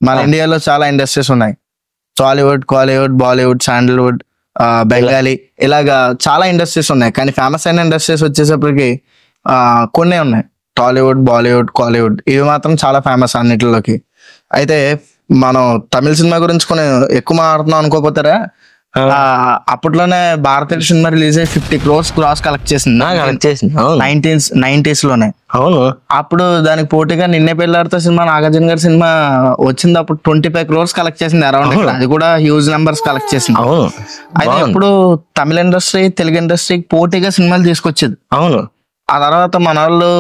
మన ఇండియాలో చాలా ఇండస్ట్రీస్ ఉన్నాయి. టాలీవుడ్, కాలీవుడ్, బాలీవుడ్, శాండల్వుడ్, బెంగాలీ, ఇలాగా చాలా ఇండస్ట్రీస్ ఉన్నాయి. కానీ ఫేమస్ అయిన ఇండస్ట్రీస్ వచ్చేసప్పటికి కొన్ని ఉన్నాయి. టాలీవుడ్, బాలీవుడ్, కాలీవుడ్, ఇవి మాత్రం చాలా ఫేమస్ అన్నిటిలోకి. అయితే మనం తమిళ సినిమా గురించి కొన్ని ఎక్కువ మాట్లాడుతున్నాం అనుకోపోతారా? అప్పట్లోనే భారతీయ సినిమా రిలీజ్ అయ్యి 50 crores క్రాస్ కలెక్ట్ చేసింది 90s లోనే. అవును. అప్పుడు దానికి పోటీగా నిన్నే పెళ్ళాడితో సినిమా, నాగార్జున గారి సినిమా వచ్చింది. అప్పుడు 25 crores కలెక్ట్ చేసింది అరౌండ్. అది కూడా హ్యూజ్ నెంబర్స్ కలెక్ట్ చేసింది. అవును. అయితే ఇప్పుడు తమిళ ఇండస్ట్రీ, తెలుగు ఇండస్ట్రీకి పోటీగా సినిమాలు తీసుకొచ్చేది. అవును. ఆ తర్వాత మన వాళ్ళు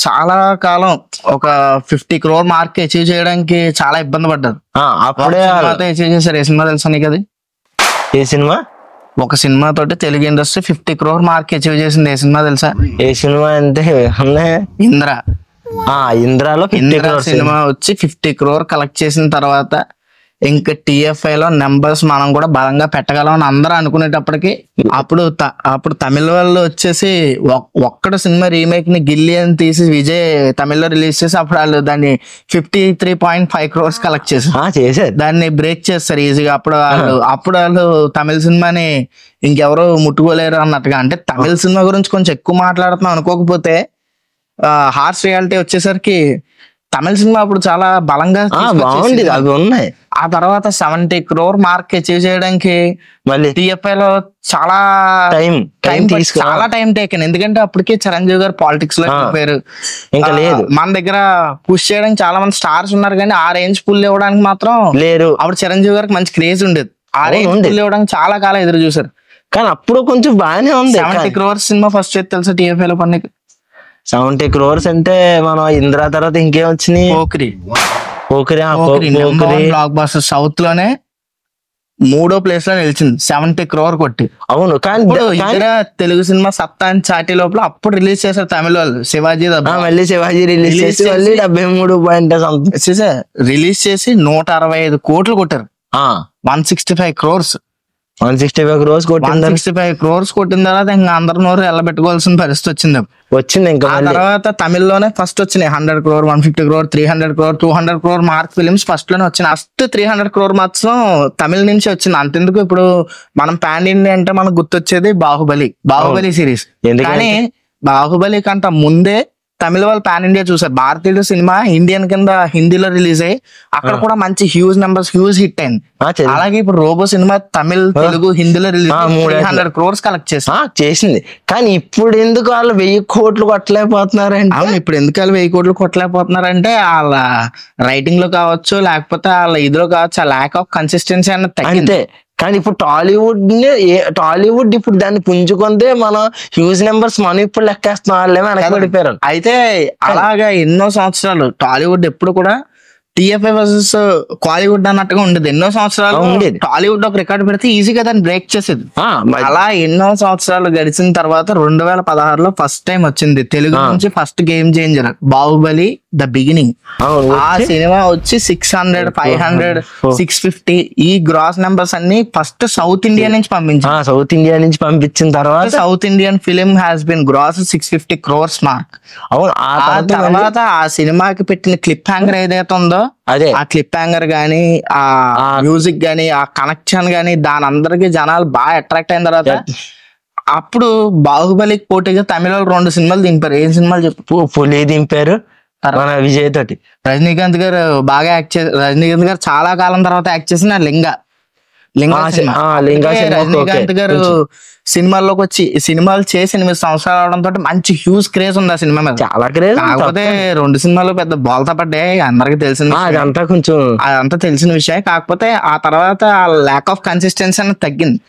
చాలా కాలం ఒక 50 crore మార్క్ అచీవ్ చేయడానికి చాలా ఇబ్బంది పడ్డారు. అప్పుడే అచీవ్ చేశారు. ఏ సినిమా తెలుసా నీకు? అది ఏ సినిమా? ఒక సినిమా తోటి Telugu industry 50 crore mark achieve చేసింది. ఏ సినిమా తెలుసా? ఏ సినిమా అంటే ఇంద్ర. ఇంద్రాలో సినిమా వచ్చి 50 crore కలెక్ట్ చేసిన తర్వాత ఇంకా TFI లో నెంబర్స్ మనం కూడా బలంగా పెట్టగలం అని అందరూ అనుకునేటప్పటికి అప్పుడు తమిళ వాళ్ళు వచ్చేసి ఒక్కడ సినిమా రీమేక్ ని గిల్లీ అని తీసి విజయ్ తమిళ్లో రిలీజ్ చేసి అప్పుడు వాళ్ళు దాన్ని 53.5 crores కలెక్ట్ చేశారు. దాన్ని బ్రేక్ చేస్తారు ఈజీగా. అప్పుడు వాళ్ళు తమిళ సినిమాని ఇంకెవరో ముట్టుకోలేరు అన్నట్టుగా. అంటే తమిళ సినిమా గురించి కొంచెం ఎక్కువ మాట్లాడుతున్నాం అనుకోకపోతే హార్ష్ రియాలిటీ వచ్చేసరికి తమిళ సినిమా అప్పుడు చాలా బలంగా అవి ఉన్నాయి. ఆ తర్వాత 70 crore మార్క్ అచీవ్ చేయడానికి మళ్ళీ TFI లో చాలా టైం టేకెన్. ఎందుకంటే అప్పటికే చిరంజీవి గారు పాలిటిక్స్ లో పేరు ఇంకా లేదు. మన దగ్గర పుష్ చేయడానికి చాలా మంది స్టార్స్ ఉన్నారు, కానీ ఆ రేంజ్ పుల్ ఇవ్వడానికి మాత్రం లేరు. అప్పుడు చిరంజీవి గారికి మంచి క్రేజ్ ఉండేది. ఆ రేంజ్ పుల్ ఇవ్వడానికి చాలా కాలం ఎదురు చూసారు. కానీ అప్పుడు కొంచెం బాగానే ఉంది. 70 crores సినిమా ఫస్ట్ చేతి తెలుసా TFI లో పనికి? 70 crores అంటే మనం ఇంద్రా తర్వాత ఇంకేం వచ్చినాయి? బ్లాక్ బస్టర్ సౌత్ లోనే 3వ ప్లేస్ లో నిలిచింది 70 crore కొట్టి. అవును. కానీ తెలుగు సినిమా సత్తా అని చాటి లోపల అప్పుడు రిలీజ్ చేశారు తమిళ వాళ్ళు శివాజీ. మళ్ళీ శివాజీ రిలీజ్ చేసి 73 రిలీజ్ చేసి 165 కోట్లు కొట్టారు. 165 crores 165 crores కొట్టింది. 165 crores కొట్టిన తర్వాత ఇంకా అందరి నోరు ఎల్లబెట్టుకోవాల్సిన పరిస్థితి వచ్చింది. ఇంకా తర్వాత తమిళ్లోనే ఫస్ట్ వచ్చినాయి 100 crore, 150 crore, 300 crore, 200 crore mark films first లోనే వచ్చినాయి. ఫస్ట్ 300 crore మాత్రం తమిళ నుంచి వచ్చింది. అంతెందుకు ఇప్పుడు మనం పాన్ ఇండియా అంటే మనకు గుర్తొచ్చేది బాహుబలి సిరీస్. కానీ బాహుబలి కంట ముందే తమిళ వాళ్ళు పాన్ ఇండియా చూసారు. భారతీయుడు సినిమా ఇండియన్ కింద హిందీలో రిలీజ్ అయ్యి అక్కడ కూడా మంచి హ్యూజ్ నెంబర్స్, హ్యూజ్ హిట్ అయింది. అలాగే ఇప్పుడు రోబో సినిమా తమిళ్, తెలుగు, హిందీలో రిలీజ్ 300 crores కలెక్ట్ చేసింది. కానీ ఇప్పుడు ఎందుకు వాళ్ళు 1000 కోట్లు కొట్టలేకపోతున్నారంటే? అవును, ఇప్పుడు ఎందుకు వాళ్ళు 1000 కోట్లు కొట్టలేకపోతున్నారంటే వాళ్ళ రైటింగ్ లో కావచ్చు, లేకపోతే వాళ్ళ ఇదిలో కావచ్చు, ఆ ల్యాక్ ఆఫ్ కన్సిస్టెన్సీ అన్నది తగ్గింది. కానీ ఇప్పుడు టాలీవుడ్ ఇప్పుడు దాన్ని పుంజుకుంటే మనం హ్యూజ్ నెంబర్స్ మనం ఇప్పుడు లెక్కేస్తున్నాం పడిపోయారు. అయితే అలాగా ఎన్నో సంవత్సరాలు టాలీవుడ్ ఎప్పుడు కూడా TFI వర్సెస్ కాలీవుడ్ అన్నట్టుగా ఉండేది. ఎన్నో సంవత్సరాలు టాలీవుడ్ ఒక రికార్డు పెడితే ఈజీగా దాన్ని బ్రేక్ చేసేది. అలా ఎన్నో సంవత్సరాలు గడిచిన తర్వాత 2016లో ఫస్ట్ టైం వచ్చింది తెలుగు నుంచి first game changer Baahubali the beginning. ఆ సినిమా వచ్చి 600, 500, 650 ఈ గ్రాస్ నెంబర్స్ అన్ని ఫస్ట్ సౌత్ ఇండియా నుంచి పంపించిన తర్వాత south Indian film has been gross 650 crores mark. అవును. ఆ తర్వాత ఆ సినిమాకి పెట్టిన క్లిప్ హ్యాంగర్ ఏదైతే ఉందో ఆ క్లిప్ హ్యాంగర్ గానీ, ఆ మ్యూజిక్ గానీ, ఆ కనెక్షన్ గానీ దాని అందరికి జనాలు బాగా అట్రాక్ట్ అయిన తర్వాత అప్పుడు బాహుబలికి పోటీగా తమిళ 2 సినిమాలు దింపారు. ఏం సినిమాలు చెప్పు? పులి దింపారు విజయ్ తోటి. రజనీకాంత్ గారు బాగా యాక్ట్ చేశారు. రజనీకాంత్ గారు చాలా కాలం తర్వాత యాక్ట్ చేసిన లింగా రజనీకాంత్ గారు సినిమాల్లోకి వచ్చి సినిమాలు చేసి 8 సంవత్సరాలు అవడంతో మంచి హ్యూజ్ క్రేజ్ ఉంది ఆ సినిమా మీద. చాలా క్రేజ్. కాకపోతే 2 సినిమాలు పెద్ద బోల్తా పడ్డాయి, అందరికి తెలిసింది. అదంతా తెలిసిన విషయం. కాకపోతే ఆ తర్వాత ల్యాక్ ఆఫ్ కన్సిస్టెన్సీ అనేది తగ్గింది.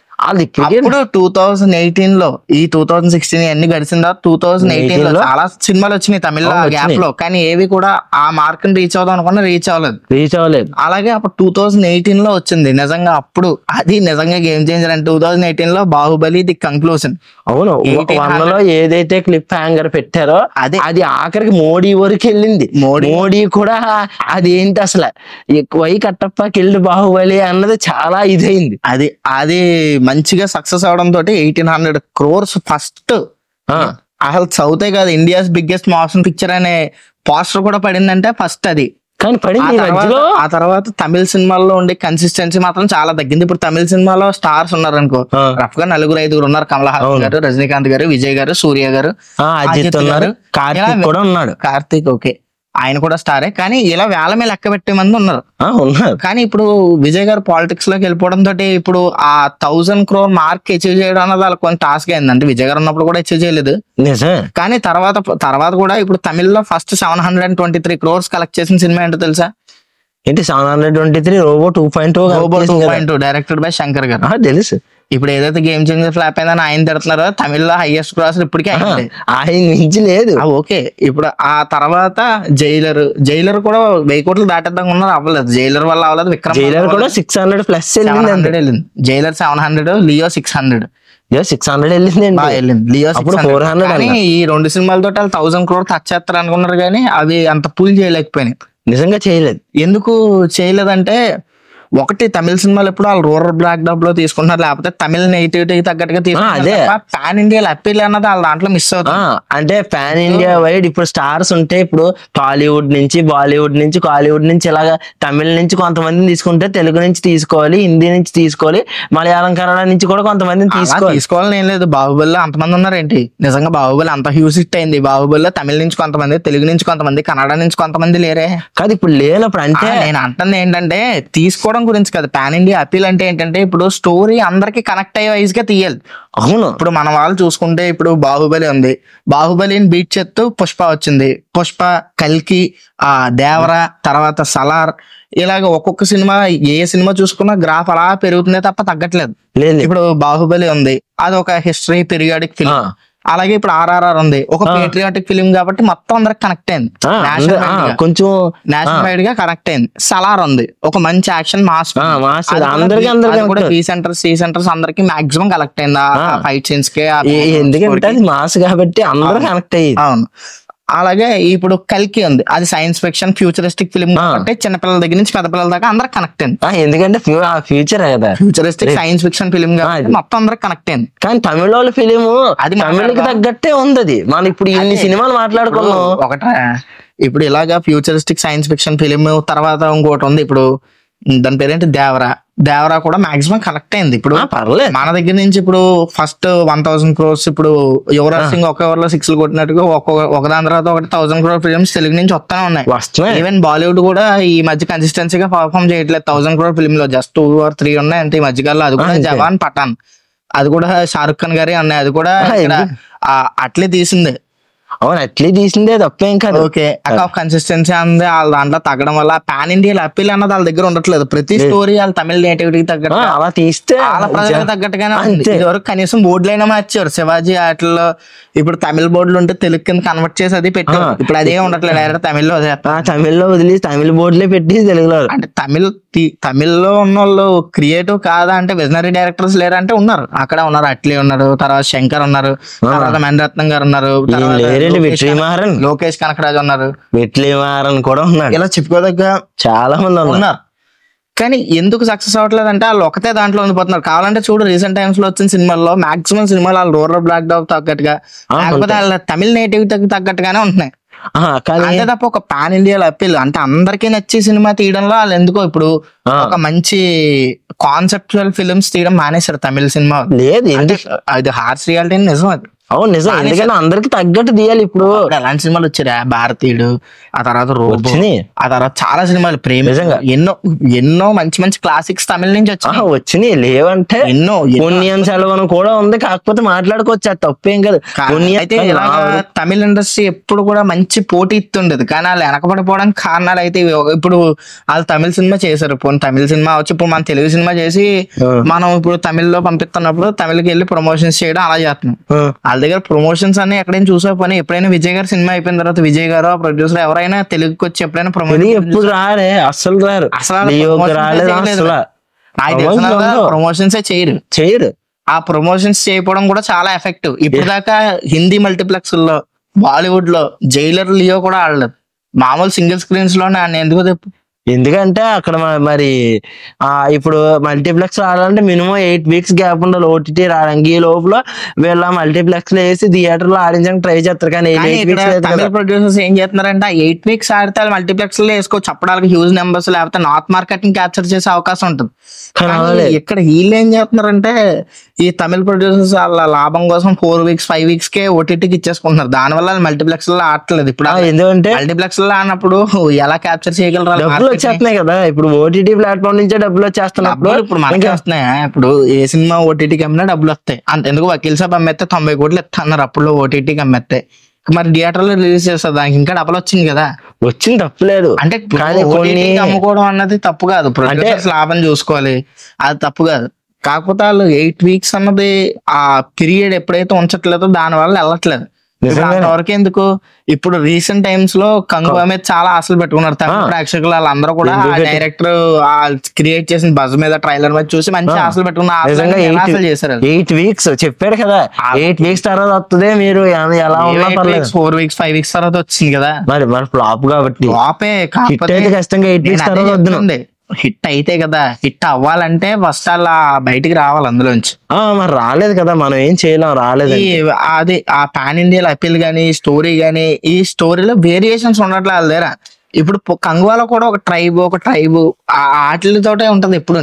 అప్పుడు 2018 లో ఈ 2016 అన్ని గడిచిన 2018 లో చాలా సినిమాలు వచ్చినాయి తమిళ గ్యాప్ లో. కానీ ఏవి కూడా ఆ మార్క్ ని రీచ్ అవుదాం అనుకున్నా రీచ్ అవ్వలేదు. అలాగే అప్పుడు 2018 లో వచ్చింది నిజంగా. అప్పుడు అది నిజంగా గేమ్ చేంజర్ అని 2018 లో బాహుబలి ది కంక్లూజన్. అవును. ఏదైతే క్లిప్ హ్యాంగర్ పెట్టారో అది ఆఖరికి మోడీ వరకు వెళ్ళింది. మోడీ కూడా అదేంటి అసలు వై కట్టప్ప కిల్డ్ బాహుబలి అన్నది చాలా ఇదైంది. అది మంచిగా సక్సెస్ అవడం తోటి 1800 crores ఫస్ట్ అసలు సౌతే కాదు ఇండియాస్ బిగ్గెస్ట్ మోషన్ పిక్చర్ అనే పోస్టర్ కూడా పడిందంటే ఫస్ట్ అది కానీ పడింది ఈ మధ్యలో. ఆ తర్వాత తమిళ సినిమాల్లో ఉండే కన్సిస్టెన్సీ మాత్రం చాలా తగ్గింది. ఇప్పుడు తమిళ సినిమాలో స్టార్స్ ఉన్నారు అనుకో, రఫ్ గా 4-5 ఉన్నారు. కమల్ హాసన్ గారు, రజనీకాంత్ గారు, విజయ్ గారు, సూర్య గారు, అజిత్ ఉన్నారు, కార్తీక్ కూడా ఉన్నాడు. కార్తీక్ ఓకే, ఆయన కూడా స్టారే. కానీ ఇలా వేల మీద లెక్క పెట్టే మంది ఉన్నారు. కానీ ఇప్పుడు విజయ్ గారు పాలిటిక్స్ లోకి వెళ్ళిపోవడం తోటి ఇప్పుడు ఆ 1000 crore మార్క్ అచీవ్ చేయడం అన్నది వాళ్ళకి కొంచెం టాస్క్ అయింది. అంటే విజయ్ గారు ఉన్నప్పుడు కూడా అచీవ్ చేయలేదు. కానీ తర్వాత కూడా ఇప్పుడు తమిళ్లో ఫస్ట్ 723 crores కలెక్ట్ చేసిన సినిమా ఏంటో తెలుసా? ఏంటి 723? రోబో 2.0 డైరెక్టెడ్ బై శంకర్ గారు. తెలుసు. ఇప్పుడు ఏదైతే గేమ్ చేంజర్ ఫ్లాప్ అయిందని ఆయన తిడుతున్నారో, తమిళ్లో హైయెస్ట్ క్రాస్ ఇప్పటికే ఆయన మించి లేదు. ఓకే, ఇప్పుడు ఆ తర్వాత జైలర్ కూడా 1000 కోట్లు దాటేద్దాం ఉన్నారు, అవ్వలేదు. జైలర్ వల్ల అవ్వలేదు. జైలర్ కూడా 600 ప్లస్ వెళ్ళింది. Jailer 700, Leo 600. 600 వెళ్ళింది. లియో 400. కానీ ఈ 2 సినిమాలతో 1000 crore టచ్ చేస్తారు అనుకున్నారు, కానీ అవి అంత పుల్ చేయలేకపోయినాయి. నిజంగా చేయలేదు. ఎందుకు చేయలేదంటే, ఒకటి తమిళ సినిమాలు ఎప్పుడు వాళ్ళు రూరల్ బ్లాక్ డబ్ లో తీసుకుంటున్నారు, లేకపోతే తమిళ నెగిటివిటీకి తగ్గట్టుగా తీసుకుంటారు. పాన్ ఇండియా అప్పీల్ అన్నది వాళ్ళ దాంట్లో మిస్ అవుతుంది. అంటే పాన్ ఇండియా వైడ్ ఇప్పుడు స్టార్స్ ఉంటే, ఇప్పుడు టాలీవుడ్ నుంచి, బాలీవుడ్ నుంచి, కాలీవుడ్ నుంచి, ఇలాగా తమిళ నుంచి కొంతమందిని తీసుకుంటే తెలుగు నుంచి తీసుకోవాలి, హిందీ నుంచి తీసుకోవాలి, మలయాళం కన్నడ నుంచి కూడా కొంతమందిని తీసుకోవాలని ఏం లేదు. బాహుబలిలో అంతమంది ఉన్నారేంటి? నిజంగా బాహుబలి అంత హ్యూజ్ హిట్ అయింది. బాహుబలిలో తమిళ నుంచి కొంతమంది, తెలుగు నుంచి కొంతమంది, కన్నడ నుంచి కొంతమంది లేరే కాదు. ఇప్పుడు లేనప్పుడు అంటే నేను అంటుంది ఏంటంటే, తీసుకోవడం గురించి కదా. పాన్ ఇండియా అపీల్ అంటే ఏంటంటే, ఇప్పుడు స్టోరీ అందరికి కనెక్ట్ అయ్యే వైజ్ గా తీయాలి. అవును. ఇప్పుడు మన వాళ్ళు చూసుకుంటే, ఇప్పుడు బాహుబలి ఉంది, బాహుబలిని బీట్ చేస్తూ పుష్ప వచ్చింది, పుష్ప, కల్కి, దేవర, తర్వాత సలార్, ఇలాగ ఒక్కొక్క సినిమా ఏ సినిమా చూసుకున్నా గ్రాఫ్ అలా పెరుగుతుందే తప్ప తగ్గట్లేదు. ఇప్పుడు బాహుబలి ఉంది, అది ఒక హిస్టరీ పీరియాడిక్ ఫిల్మ్. అలాగే ఇప్పుడు RRR ఉంది, ఒక పేట్రియాటిక్ ఫిలిం కాబట్టి మొత్తం అందరికి కనెక్ట్ అయింది, కొంచెం నేషనల్ వైడ్ గా కనెక్ట్ అయింది. సలార్ ఉంది, ఒక మంచి action mass, B centres, C centres అందరికి మాక్సిమం కనెక్ట్ అయింది ఆ ఫైట్ సీన్స్ కి. ఎందుకంటే అది మాస్ కాబట్టి అందరూ కనెక్ట్ అయ్యింది. అవును. అలాగే ఇప్పుడు కల్కి ఉంది, అది సైన్స్ ఫిక్షన్ ఫ్యూచరిస్టిక్ ఫిల్మ్ కాబట్టి చిన్నపిల్లల దగ్గర నుంచి పెద్ద పిల్లల దాకా అందరికి కనెక్ట్ అయింది. ఎందుకంటే ఫ్యూచర్ కదా, ఫ్యూచరిస్టిక్ సైన్స్ ఫిక్షన్ ఫిల్మ్ మొత్తం అందరికి కనెక్ట్ అయింది. కానీ తమిళ వాళ్ళ ఫిలిం అది తమిళకి తగ్గట్టే ఉంది. అది మనం ఇప్పుడు ఇన్ని సినిమాలు మాట్లాడుకున్నాం. ఒకట ఇప్పుడు ఇలాగా ఫ్యూచరిస్టిక్ సైన్స్ ఫిక్షన్ ఫిలిం, తర్వాత ఇంకోటి ఉంది ఇప్పుడు దాని పేరేంటి, దేవరా కూడా మాక్సిమం కనెక్ట్ అయింది. ఇప్పుడు పర్లేదు మన దగ్గర నుంచి ఇప్పుడు ఫస్ట్ 1000 crores, ఇప్పుడు యువరాజ్ సింగ్ ఒక ఓవర్లో 6 కొట్టినట్టుగా ఒకదాని తర్వాత ఒకటి 1000 crore ఫిలిమ్స్ తెలుగు నుంచి వస్తానే ఉన్నాయి. ఈవెన్ బాలీవుడ్ కూడా ఈ మధ్య కన్సిస్టెన్సీగా పర్ఫార్మ్ చేయట్లేదు. 1000 crore ఫిలిం లో జస్ట్ 2 or 3 ఉన్నాయి అంటే ఈ మధ్యకాలంలో. అది కూడా జవాన్, పఠాన్, అది కూడా షారుఖ్ ఖాన్ గారి ఉన్నాయి. అది కూడా అట్లే తీసింది. అవును, అట్లే తీసిందే తప్పేం కాదు. ఓకే, కన్సిస్టెన్సీ ఉంది వాళ్ళ దాంట్లో తగ్గడం వల్ల పాన్ ఇండియా అప్పీల్ అన్నది వాళ్ళ దగ్గర ఉండట్లేదు. ప్రతి స్టోరీ వాళ్ళ తమిళ నేటివిటీకి తగ్గట్టు అలా తీస్తే వాళ్ళ ప్రజలకు తగ్గట్టుగానే ఇదివరకు కనీసం బోర్డులైనా మార్చారు. శివాజీ ఆటల్లో ఇప్పుడు తమిళ బోర్డులు ఉంటే తెలుగు కింద కన్వర్ట్ చేసి అది పెట్టారు. ఇప్పుడు అదే ఉండట్లేదు, డైరెక్ట్ తమిళ్లో తమిళ్లో వదిలి తమిళ బోర్డులే పెట్టి తెలుగులో. అంటే తమిళ్లో ఉన్న వాళ్ళు క్రియేటివ్ కాదా అంటే, విజనరీ డైరెక్టర్స్ లేరంటే ఉన్నారు, అక్కడ ఉన్నారు. అట్లే ఉన్నారు, తర్వాత శంకర్ ఉన్నారు, తర్వాత మణిరత్నం గారు ఉన్నారు, లోకేష్ కనకరాజు ఉన్నారు, వెట్లిమారన్ కూడా ఉన్నారు. ఇలా చెప్పుకోదగ్గ చాలా మంది ఉన్నారు. కానీ ఎందుకు సక్సెస్ అవ్వట్లేదు అంటే వాళ్ళు ఒకటే దాంట్లో ఉండిపోతున్నారు. కావాలంటే చూడు, రీసెంట్ టైమ్స్ లో వచ్చిన సినిమాల్లో మాక్సిమం సినిమాలు వాళ్ళు రూరల్ బ్లాక్ డాగ్ తగ్గట్టుగా, లేకపోతే వాళ్ళ తమిళ నేటివిటీకి తగ్గట్టుగానే ఉంటున్నాయి. అంతే తప్ప ఒక పాన్ ఇండియా అప్పీల్ అంటే అందరికీ నచ్చే సినిమా తీయడంలో వాళ్ళు ఎందుకో ఇప్పుడు ఒక మంచి కాన్సెప్చువల్ ఫిల్మ్స్ తీయడం మానేశారు తమిళ సినిమా. లేదు, అది హార్స్ రియాలిటీ నిజం. అది అవును నిజం, ఎందుకంటే అందరికి తగ్గట్టు తీయాలి. ఇప్పుడు ఎలాంటి సినిమాలు వచ్చారా, భారతీయుడు, ఆ తర్వాత రోబో, ఆ తర్వాత చాలా సినిమాలు, ప్రేమ, ఎన్నో మంచి మంచి క్లాసిక్స్ తమిళ నుంచి వచ్చినాయి. లేవంటే ఎన్నో పుణ్యం సెలవను కూడా ఉంది, కాకపోతే మాట్లాడుకోవచ్చు, అది తప్పేం కాదు. అయితే తమిళ ఇండస్ట్రీ ఎప్పుడు కూడా మంచి పోటీ ఇస్తుండేది, కానీ వాళ్ళు వెనకబడిపోవడానికి కారణాలు అయితే ఇప్పుడు వాళ్ళు తమిళ సినిమా చేశారు. ఇప్పుడు తమిళ సినిమా వచ్చి ఇప్పుడు మన తెలుగు సినిమా చేసి మనం ఇప్పుడు తమిళ్లో పంపిస్తున్నప్పుడు తమిళకి వెళ్ళి ప్రమోషన్స్ చేయడం అలా చేస్తున్నాం. వాళ్ళ దగ్గర ప్రమోషన్స్ అన్ని ఎక్కడైనా చూసే పని. ఎప్పుడైనా విజయ్ గారు సినిమా అయిపోయిన తర్వాత విజయ్ గారు ప్రొడ్యూసర్ ఎవరైనా తెలుగుకి వచ్చి ఎప్పుడైనా ఎప్పుడు రారే, అసలు రారు, ప్రమోషన్స్ చేయరు. ఆ ప్రమోషన్స్ చేయకపోవడం కూడా చాలా ఎఫెక్టివ్. ఇప్పుడు దాకా హిందీ మల్టీప్లెక్స్ లో, బాలీవుడ్ లో జైలర్, లియో కూడా ఆడలేదు. మామూలు సింగిల్ స్క్రీన్స్ లోనే ఎందుకు ఎందుకంటే అక్కడ మరి ఇప్పుడు మల్టీప్లెక్స్ రావాలంటే మినిమం 8 weeks గ్యాప్ ఉండాలి ఓటీటీ రావడానికి. ఈ లోపల వీళ్ళ మల్టీప్లెక్స్ లో వేసి థియేటర్ లో ఆడించడానికి ట్రై చేస్తారు. కానీ తమిళ ప్రొడ్యూసర్స్ ఏం చేస్తున్నారంటే ఆ 8 weeks ఆడితే మల్టీప్లెక్స్ లో వేసుకోవచ్చు, చెప్పడానికి హ్యూజ్ నెంబర్స్, లేకపోతే నార్త్ మార్కెటింగ్ క్యాప్చర్ చేసే అవకాశం ఉంటుంది. ఇక్కడ వీళ్ళు ఏం చేస్తున్నారంటే ఈ తమిళ ప్రొడ్యూసర్స్ వాళ్ళ లాభం కోసం 4 weeks 5 weeks కే ఓటీటీకి ఇచ్చేసుకుంటున్నారు. దానివల్ల మల్టీప్లెక్స్ లో ఆడట్లేదు. ఇప్పుడు ఎందుకంటే మల్టీప్లెక్స్ లో ఆడినప్పుడు ఎలా క్యాప్చర్ చేయగలరు? డబ్బులు వచ్చేస్తున్నాయి కదా, ఇప్పుడు ఓటీటీ ప్లాట్ఫామ్ నుంచే డబ్బులు వచ్చేస్తున్నప్పుడు ఇప్పుడు మనకి వస్తున్నాయా? ఇప్పుడు ఏ సినిమా ఓటీటీకి అమ్మినా డబ్బులు వస్తాయి. అంతెందుకు వకీల్ సాబ్ అమ్మేస్తే 90 కోట్లు ఇస్తా అన్నారు అప్పుడు ఓటీటీకి అమ్మేస్తే. మరి థియేటర్ లో రిలీజ్ చేస్తారు, దానికి ఇంకా డబ్బులు వచ్చింది కదా. వచ్చింది తప్పులేదు, అంటే కొన్ని అమ్ముకోవడం అన్నది తప్పు కాదు, ప్రొడ్యూసర్స్ లాభం చూసుకోవాలి, అది తప్పు కాదు. కాకపోతే వాళ్ళు 8 weeks అన్నది ఆ పీరియడ్ ఎప్పుడైతే ఉంచట్లేదో దాని వల్ల వెళ్ళట్లేదు. అంతవరకు ఎందుకు? ఇప్పుడు రీసెంట్ టైమ్స్ లో కంగువా మీద చాలా ఆశలు పెట్టుకున్నారు తమిళ ప్రేక్షకులు. వాళ్ళందరూ కూడా డైరెక్టర్ క్రియేట్ చేసిన బజ్ మీద ట్రైలర్ మీద చూసి మంచి ఆశలు పెట్టుకున్నారు. చేశారు 8 weeks చెప్పాడు కదా, 8 weeks తర్వాత వస్తుంది. మీరు ఎలా ఉన్నా 4 weeks 5 weeks తర్వాత వచ్చింది కదా. మరి ఫ్లాప్ కాబట్టి ఫ్లాపే, ఖచ్చితంగా 8 weeks తర్వాత వద్దు. హిట్ అయితే కదా, హిట్ అవ్వాలంటే ఫస్ట్ అలా బయటికి రావాలి అందులోంచి. మరి రాలేదు కదా, మనం ఏం చేయలేం, రాలేదు. అది ఆ పాన్ ఇండియా అపీల్ గానీ, స్టోరీ గానీ, ఈ స్టోరీలో వేరియేషన్స్ ఉండట్లే వాళ్ళ దగ్గర. ఇప్పుడు కంగువాలో కూడా ఒక ట్రైబ్ ఆటలతోటే ఉంటది ఎప్పుడు.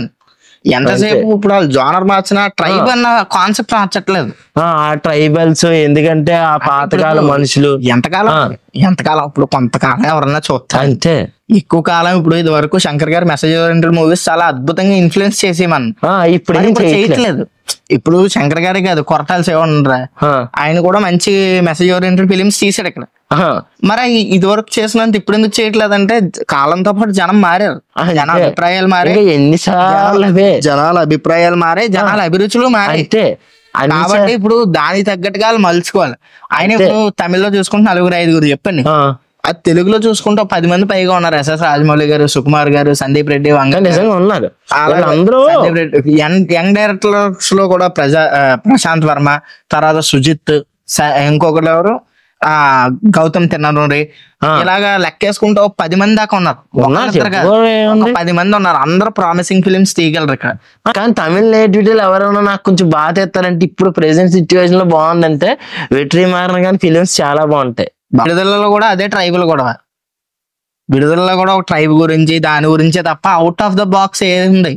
ఎంతసేపు ఇప్పుడు వాళ్ళు జోనర్ మార్చినా ట్రైబ్ అన్న కాన్సెప్ట్ మార్చట్లేదు. ఆ ట్రైబల్స్ ఎందుకంటే ఆ పాతకాల మనుషులు ఎంతకాలం ఇప్పుడు కొంతకాలం ఎవరన్నా చూస్తారు అంతే. ఎక్కువ కాలం ఇప్పుడు ఇది వరకు శంకర్ గారి మెసేజ్ ఓరియంటెడ్ మూవీస్ చాలా అద్భుతంగా ఇన్ఫ్లుయెన్స్ చేసేమని. ఇప్పుడు చేయట్లేదు. ఇప్పుడు శంకర్ గారే కాదు, కొరటాల శివ ఉండరా, ఆయన కూడా మంచి మెసేజ్ ఓరియంటెడ్ ఫిలిమ్స్ తీసాడు ఇక్కడ. మరి ఇది వరకు చేసినంత ఇప్పుడు ఎందుకు చేయట్లేదంటే కాలంతో పాటు జనం మారారు, జనాల అభిప్రాయాలు మారాయి, ఎన్నిసార్లు జనాల అభిప్రాయాలు మారాయి, జనాల అభిరుచులు మారాయి. కాబట్టి ఇప్పుడు దానికి తగ్గట్టుగా వాళ్ళు మలుచుకోవాలి. ఆయన ఇప్పుడు తమిళ్లో చూసుకుంటే 4-5 చెప్పండి, అది తెలుగులో చూసుకుంటే 10 మంది పైగా ఉన్నారు. ఎస్ఎస్ రాజమౌళి గారు, సుకుమార్ గారు, సందీప్ రెడ్డి, ఉన్నారు. యంగ్ డైరెక్టర్స్ లో కూడా ప్రశాంత్ వర్మ, తర్వాత సుజిత్, ఇంకొకరు ఎవరు గౌతమ్ తిన్ననూరి, ఇలాగా లెక్కేసుకుంటే 10 మంది దాకా ఉన్నారు. 10 మంది ఉన్నారు, అందరూ ప్రామిసింగ్ ఫిలిమ్స్ తీయగలరు ఇక్కడ. కానీ తమిళ నేటివిటీలు ఎవరైనా నాకు కొంచెం బాగా తెస్తారంటే ఇప్పుడు ప్రెసెంట్ సిచ్యువేషన్ లో బాగుందంటే వెట్రిమారన్ కానీ ఫిలిమ్స్ చాలా బాగుంటాయి. విడుదలలో కూడా అదే ట్రైబుల్ గొడవ. విడుదలలో కూడా ఒక ట్రైబ్ గురించి దాని గురించే తప్ప అవుట్ ఆఫ్ ద బాక్స్ ఏది ఉంది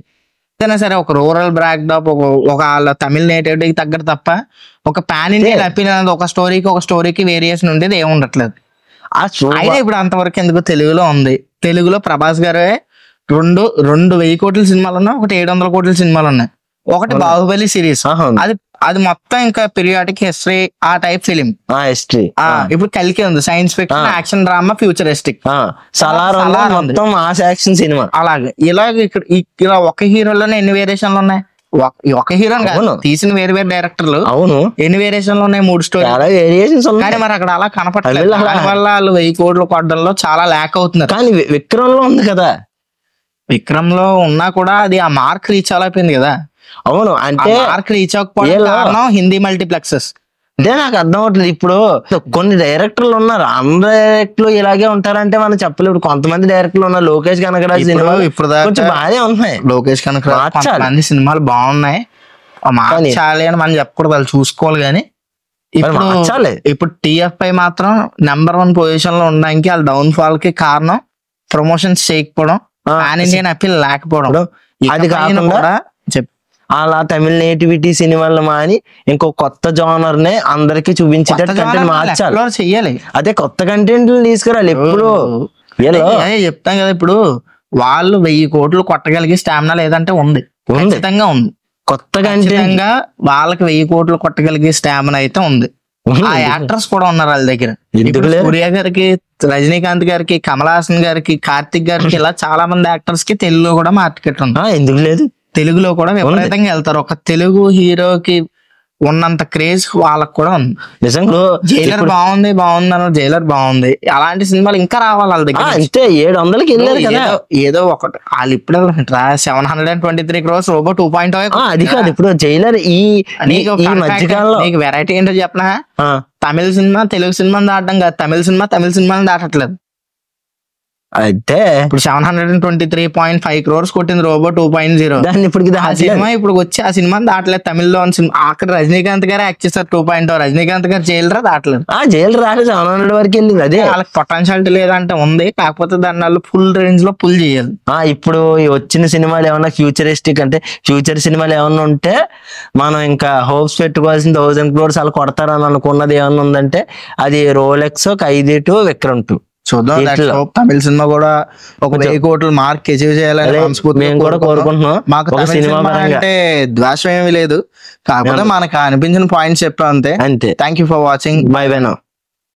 ఏదైనా సరే ఒక రూరల్ బ్రాక్ డాప్ ఒక తమిళ నేటివిటీకి తగ్గట్టు తప్ప ఒక పాన్ ఇండియన్ అపీల్ అనేది ఒక స్టోరీకి వేరియేషన్ ఉండేది ఏమి ఉండట్లేదు. అయినా ఇప్పుడు అంతవరకు ఎందుకు తెలుగులో ఉంది. తెలుగులో ప్రభాస్ గారే 2,000 కోట్ల సినిమాలు ఉన్నాయి, ఒకటి 700 కోట్ల సినిమాలు ఉన్నాయి, ఒకటి బాహుబలి సిరీస్. అది మొత్తం ఇంకా పీరియాడిక్ హిస్టరీ ఆ టైప్ ఫిలిం. ఇప్పుడు కలికి ఉంది, science fiction, action drama, futuristic. Cinema అలాగే ఇక్కడ ఇలా ఒక హీరోలోనే ఎన్ని వేరియేషన్లు ఉన్నాయి? ఒక హీరో తీసిన వేరు వేరు డైరెక్టర్లు ఎన్ని వేరియేషన్లు ఉన్నాయి? 3 స్టోరీ. కానీ మరి అక్కడ అలా కనపడలేదు. దానివల్ల వాళ్ళు 1000 కోట్లు కొట్టడంలో చాలా ల్యాక్ అవుతున్నారు. కానీ విక్రమ్ లో ఉంది కదా, విక్రమ్ లో ఉన్నా కూడా అది ఆ మార్క్ రీచ్ అయిపోయింది కదా. అవును, అంటే మార్క్ రీచ్ అవ్వకపోవడం కారణం హిందీ మల్టీప్లెక్సెస్. అదే నాకు అర్థం అవుతుంది. ఇప్పుడు కొన్ని డైరెక్టర్లు ఉన్నారు, అందరు డైరెక్టర్లు ఇలాగే ఉంటారంటే మనం చెప్పలేము. కొంతమంది డైరెక్టర్లు ఉన్నారు, లోకేష్ కనకరాజ్ సినిమాలు ఇప్పుడు బాగానే ఉన్నాయి. లోకేష్ కనకరాజ్ సినిమాలు బాగున్నాయి, మార్చాలి అని మనం చెప్పకూడదు, వాళ్ళు చూసుకోవాలి. కానీ ఇప్పుడు TFI మాత్రం నెంబర్ 1 పొజిషన్ లో ఉండడానికి వాళ్ళ డౌన్ ఫాల్ కి కారణం ప్రమోషన్స్ చేయకపోవడం, పాన్ ఇండియన్ అపీల్ లేకపోవడం. అది కాకుండా అలా తమిళ నేటివిటీ సినిమాలు మాని ఇంకో కొత్త జోనర్ నే అందరికి చూపించేటట్టు కంటెంట్ మార్చాలి. అదే కొత్త కంటెంట్ తీసుకురాలి. ఎప్పుడు చెప్తాం కదా, ఇప్పుడు వాళ్ళు 1000 కోట్లు కొట్టగలిగే స్టామినా లేదంటే ఉంది, ఖచ్చితంగా ఉంది. కొత్త కంటెంట్ వాళ్ళకి 1000 కోట్లు కొట్టగలిగే స్టామినా అయితే ఉంది. ఆ యాక్టర్స్ కూడా ఉన్నారు వాళ్ళ దగ్గర. సూర్య గారికి, రజనీకాంత్ గారికి, కమల్ హాసన్ గారికి, కార్తిక్ గారికి, ఇలా చాలా మంది యాక్టర్స్ కి తెలుగులో కూడా మార్కెట్ ఉంది. ఎందుకు లేదు? తెలుగులో కూడా విపరీతంగా వెళ్తారు. ఒక తెలుగు హీరోకి ఉన్నంత క్రేజ్ వాళ్ళకి కూడా ఉంది. నిజంగా జైలర్ బాగుంది అన్నారు, జైలర్ బాగుంది. అలాంటి సినిమాలు ఇంకా రావాలి వాళ్ళ దగ్గర. అంతే 700కి వెళ్ళారు కదా. ఏదో ఒకటి వాళ్ళు ఇప్పుడు 723 crores రోబో 2.0. అది కాదు, ఇప్పుడు జైలర్ ఈ మధ్యకాలంలో నీకు వెరైటీ ఏంటో చెప్పనా? తమిళ సినిమా తెలుగు సినిమాని దాటడం కాదు, తమిళ సినిమాని దాటట్లేదు. అయితే ఇప్పుడు 723.5 crores కొట్టింది రోబో 2.0. దాన్ని ఇప్పటికి ఆ సినిమా ఇప్పుడు వచ్చి ఆ సినిమా దాటలేదు తమిళ్లో సినిమా. అక్కడ రజనీకాంత్ గారు యాక్ట్ చేస్తారు 2.0. రజనీకాంత్ గారు జైలరా దాటలేదు. జైలు రాలేదు 700 వరకు వెళ్ళింది. అదే వాళ్ళకి పొటెన్షియాలిటీ లేదంటే ఉంది, కాకపోతే దాన్ని వాళ్ళు ఫుల్ రేంజ్ లో పుల్ చేయాలి. ఇప్పుడు ఈ వచ్చిన సినిమాలు ఏమన్నా ఫ్యూచరిస్టిక్ అంటే ఫ్యూచర్ సినిమాలు ఏమన్నా ఉంటే మనం ఇంకా హోప్స్ పెట్టుకోవాల్సింది 1000 crores వాళ్ళు కొడతారని అనుకున్నది ఏమన్నా ఉందంటే అది రోలెక్స్, ఖైదీ 2, విక్రమ్ 2. చూద్దాం. తమిళ సినిమా కూడా ఒక 1000 కోట్ల మార్క్ అచీవ్ చేయాలని మేము కూడా కోరుకుంటున్నాం. మాకు తమిళ సినిమా అంటే ద్వేషం ఏమీ లేదు, కాకపోతే మనకు అనిపించిన పాయింట్స్ చెప్పాం అంతే. అంతే. Thank you for watching. By by now.